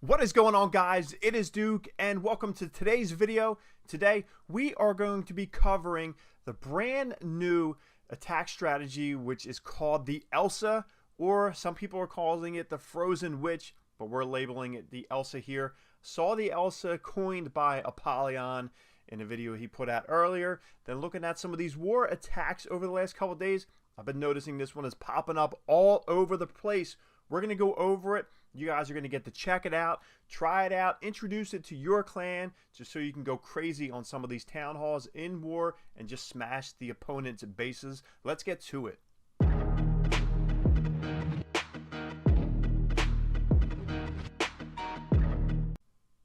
What is going on, guys? It is Duke and welcome to today's video. Today we are going to be covering the brand new attack strategy, which is called the Elsa, or some people are calling it the Frozen Witch, but we're labeling it the Elsa here. Saw the Elsa coined by Apollyon in a video he put out earlier. Then looking at some of these war attacks over the last couple days, I've been noticing this one is popping up all over the place. We're going to go over it. You guys are going to get to check it out, try it out, introduce it to your clan, just so you can go crazy on some of these town halls in war and just smash the opponent's bases. Let's get to it.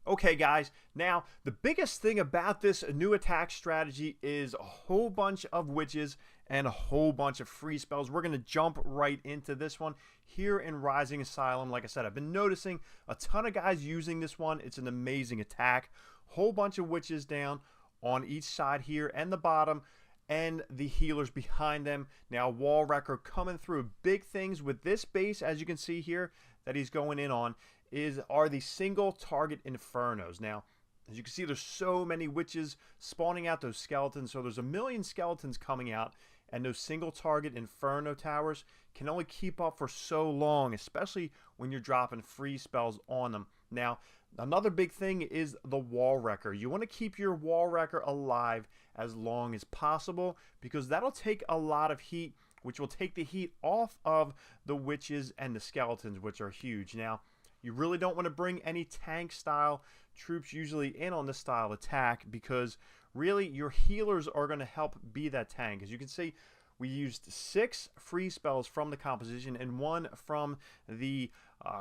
Okay, guys, now the biggest thing about this new attack strategy is a whole bunch of witches and a whole bunch of free spells. We're going to jump right into this one here in Rising Asylum. Like I said, I've been noticing a ton of guys using this one. It's an amazing attack. Whole bunch of witches down on each side here and the bottom, and the healers behind them. Now, Wall Wrecker coming through. Big things with this base, as you can see here, that he's going in on, are the single target infernos. Now, as you can see, there's so many witches spawning out those skeletons, so there's a million skeletons coming out, and those single target inferno towers can only keep up for so long, especially when you're dropping free spells on them. Now, another big thing is the Wall Wrecker. You want to keep your Wall Wrecker alive as long as possible, because that'll take a lot of heat, which will take the heat off of the witches and the skeletons, which are huge. Now, you really don't want to bring any tank style troops usually in on this style attack, because really your healers are going to help be that tank. As you can see, we used 6 free spells from the composition and 1 from the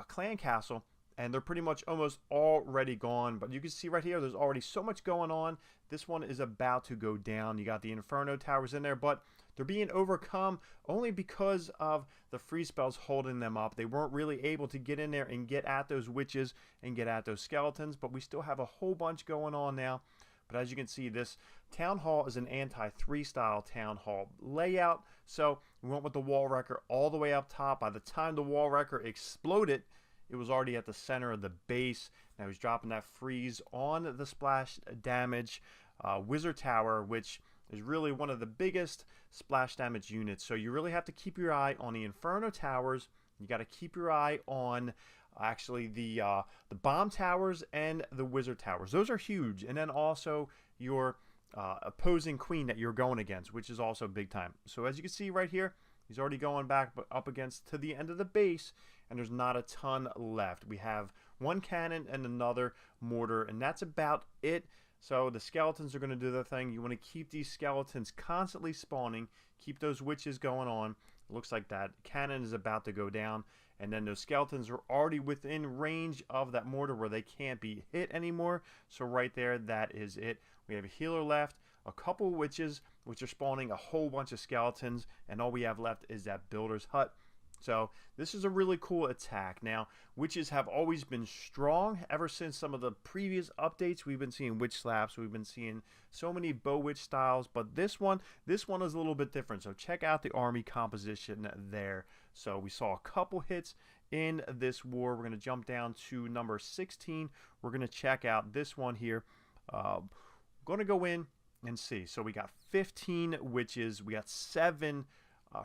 clan castle, and they're pretty much almost already gone. But you can see right here, there's already so much going on. This one is about to go down. You got the Inferno towers in there, but they're being overcome only because of the free spells holding them up. They weren't really able to get in there and get at those witches and get at those skeletons, but we still have a whole bunch going on now. But as you can see, this town hall is an anti-3 style town hall layout. So we went with the Wall Wrecker all the way up top. By the time the Wall Wrecker exploded, it was already at the center of the base. Now he's dropping that freeze on the splash damage wizard tower, which is really one of the biggest splash damage units. So you really have to keep your eye on the Inferno towers. You got to keep your eye on actually the bomb towers and the wizard towers. Those are huge. And then also your opposing queen that you're going against, which is also big time. So as you can see right here, he's already going back up against to the end of the base, and there's not a ton left. We have 1 cannon and another mortar, and that's about it. So the skeletons are going to do their thing. You want to keep these skeletons constantly spawning, keep those witches going on. It looks like that cannon is about to go down, and then those skeletons are already within range of that mortar where they can't be hit anymore. So right there, that is it. We have a healer left, a couple witches, which are spawning a whole bunch of skeletons, and all we have left is that builder's hut. So this is a really cool attack. Now, witches have always been strong ever since some of the previous updates. We've been seeing witch slaps. We've been seeing so many bow witch styles, but this one is a little bit different. So check out the army composition there. So we saw a couple hits in this war. We're going to jump down to number 16. We're going to check out this one here. Going to go in and see. So we got 15 witches. We got 7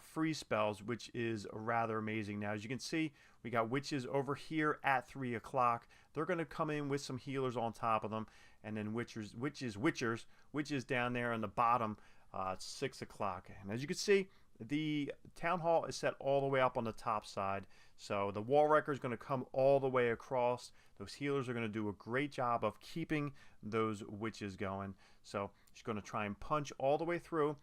free spells, which is rather amazing. Now, as you can see, we got witches over here at 3 o'clock. They're going to come in with some healers on top of them, and then witches down there on the bottom at 6 o'clock. And as you can see, the town hall is set all the way up on the top side. So the Wall Wrecker is going to come all the way across. Those healers are going to do a great job of keeping those witches going. So she's going to try and punch all the way through.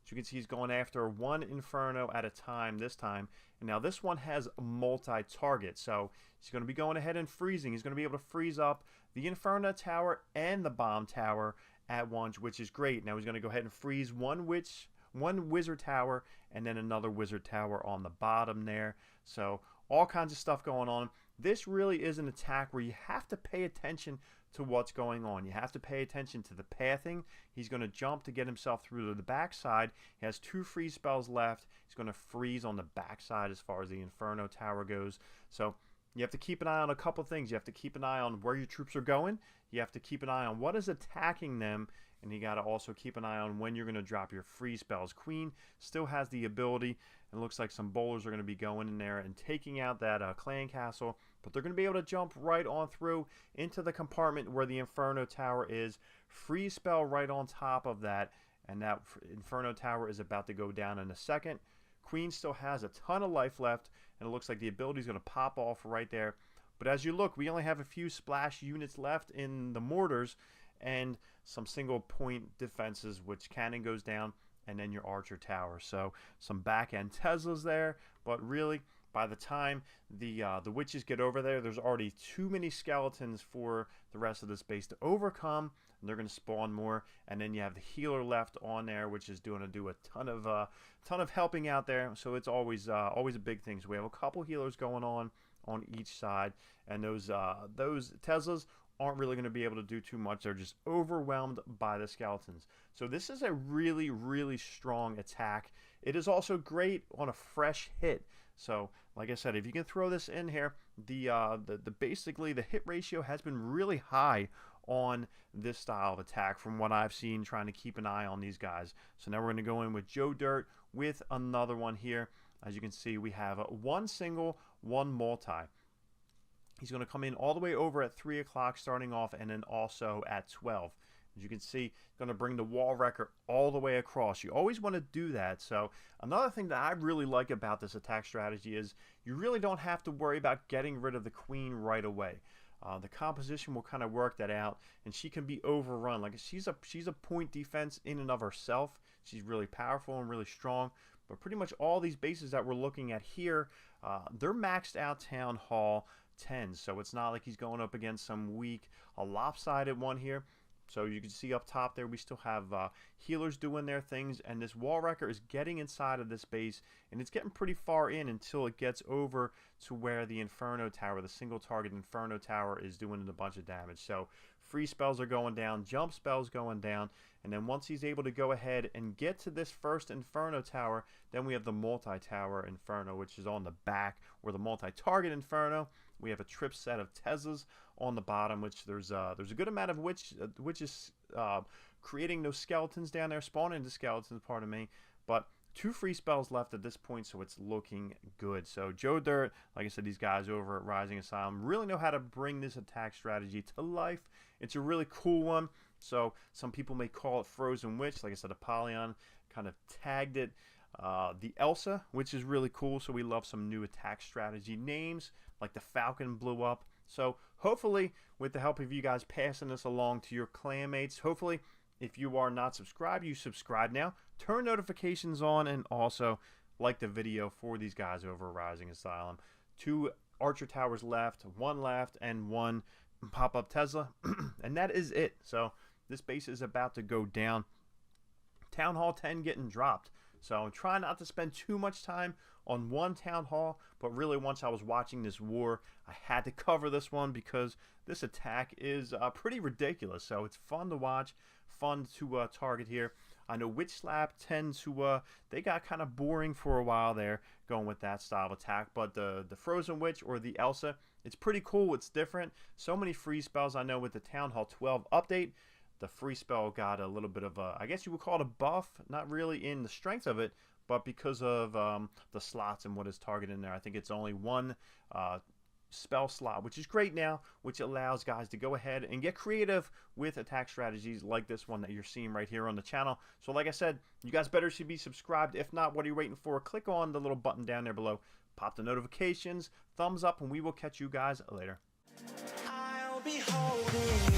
So you can see he's going after 1 Inferno at a time this time. And now this one has multi-target. So he's going to be going ahead and freezing. He's going to be able to freeze up the Inferno tower and the bomb tower at once, which is great. Now he's going to go ahead and freeze one wizard tower and then another wizard tower on the bottom there. So all kinds of stuff going on. This really is an attack where you have to pay attention to what's going on. You have to pay attention to the pathing. He's going to jump to get himself through to the backside. He has 2 freeze spells left. He's going to freeze on the backside as far as the Inferno Tower goes. So you have to keep an eye on a couple things. You have to keep an eye on where your troops are going. You have to keep an eye on what is attacking them. And you got to also keep an eye on when you're going to drop your free spells. Queen still has the ability. It looks like some bowlers are going to be going in there and taking out that clan castle. But they're going to be able to jump right on through into the compartment where the Inferno Tower is. Free spell right on top of that. And that Inferno Tower is about to go down in a second. Queen still has a ton of life left. And it looks like the ability is going to pop off right there. But as you look, we only have a few splash units left in the mortars. And some single point defenses, which cannon goes down, and then your archer tower. So some back end Teslas there, but really by the time the witches get over there, there's already too many skeletons for the rest of this base to overcome, and they're going to spawn more. And then you have the healer left on there, which is going to do a ton of helping out there. So it's always a big thing. So we have a couple healers going on each side, and those Teslas aren't really going to be able to do too much. They're just overwhelmed by the skeletons. So this is a really, really strong attack. It is also great on a fresh hit. So like I said, if you can throw this in here, basically the hit ratio has been really high on this style of attack from what I've seen, trying to keep an eye on these guys. So now we're going to go in with Joe Dirt with another one here. As you can see, we have one single, one multi. He's going to come in all the way over at 3 o'clock starting off, and then also at 12. As you can see, going to bring the wall wrecker all the way across. You always want to do that. So another thing that I really like about this attack strategy is you really don't have to worry about getting rid of the queen right away. The composition will kind of work that out, and she can be overrun. Like she's a point defense in and of herself. She's really powerful and really strong. But pretty much all these bases that we're looking at here, they're maxed out Town Hall 10, so it's not like he's going up against some weak, a lopsided one here. So you can see up top there we still have healers doing their things, and this wall wrecker is getting inside of this base, and it's getting pretty far in until it gets over to where the Inferno Tower, the single target Inferno Tower, is doing a bunch of damage. So free spells are going down, jump spells going down, and then once he's able to go ahead and get to this first Inferno Tower, then we have the multi-tower Inferno, which is on the back, or the multi-target Inferno. We have a trip set of Teslas on the bottom, which there's a good amount of witches creating those skeletons down there, spawning the skeletons, pardon me. But 2 free spells left at this point, so it's looking good. So Joe Dirt, like I said, these guys over at Rising Asylum really know how to bring this attack strategy to life. It's a really cool one. So some people may call it Frozen Witch. Like I said, Apollyon kind of tagged it. The Elsa, which is really cool. So we love some new attack strategy names, like the Falcon blew up. So hopefully, with the help of you guys passing this along to your clanmates, hopefully, if you are not subscribed, you subscribe now. Turn notifications on, and also like the video for these guys over Rising Asylum. 2 Archer Towers left, 1 left, and 1 pop-up Tesla. And that is it. So this base is about to go down. Town Hall 10 getting dropped. So I'm trying not to spend too much time on one Town Hall, but really once I was watching this war, I had to cover this one because this attack is pretty ridiculous. So it's fun to watch, fun to target here. I know Witch Slap tend to, they got kind of boring for a while there going with that style of attack, but the Frozen Witch or the Elsa, it's pretty cool, it's different. So many free spells. I know with the Town Hall 12 update, the free spell got a little bit of a, I guess you would call it a buff, not really in the strength of it, but because of the slots and what is targeted in there. I think it's only 1 spell slot, which is great now, which allows guys to go ahead and get creative with attack strategies like this one that you're seeing right here on the channel. So like I said, you guys better should be subscribed. If not, what are you waiting for? Click on the little button down there below, pop the notifications, thumbs up, and we will catch you guys later. I'll be holding